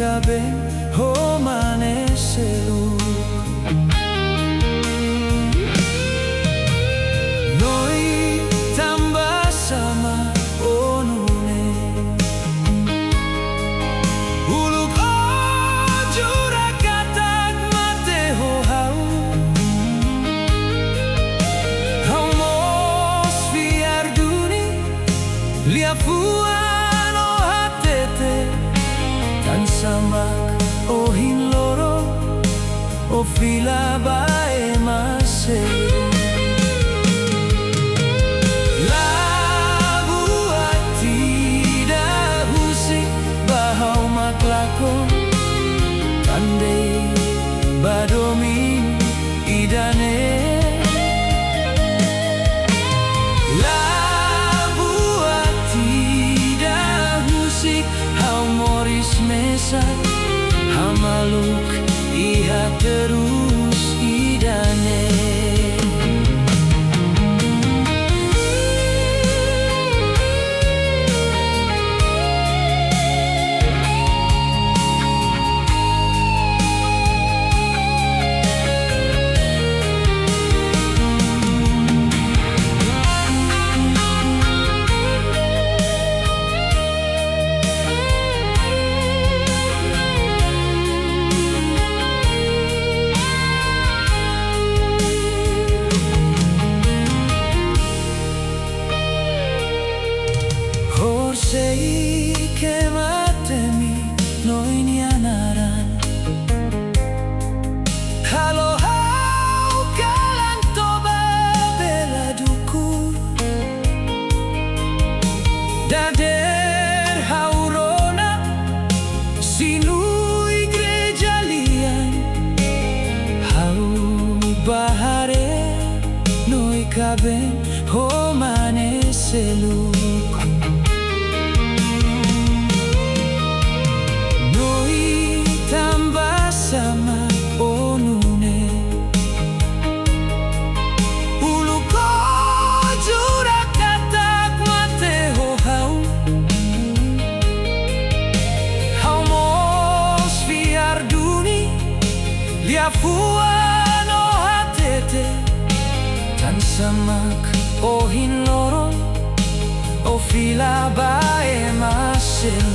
kabeh homane selu. Noi tambah sama onune uluk ojura katak mate ho hau hau mos fiar duni lia fuano hatete tan samak ohin loro o fila bae maselu. Tandai badomi idane labu tidak musik hau moris mesa hamaluk iha terus idane. Sei che matemi noi nianaran halo hau kalan toba bela duku dader haurona sinui gereja lian hau bahare noi kaben homane selu. Sama onune uluk ojura katak mate ho hau hau mos fiar duni lia fuano hatete tan samak ohin loron o fila bae masel.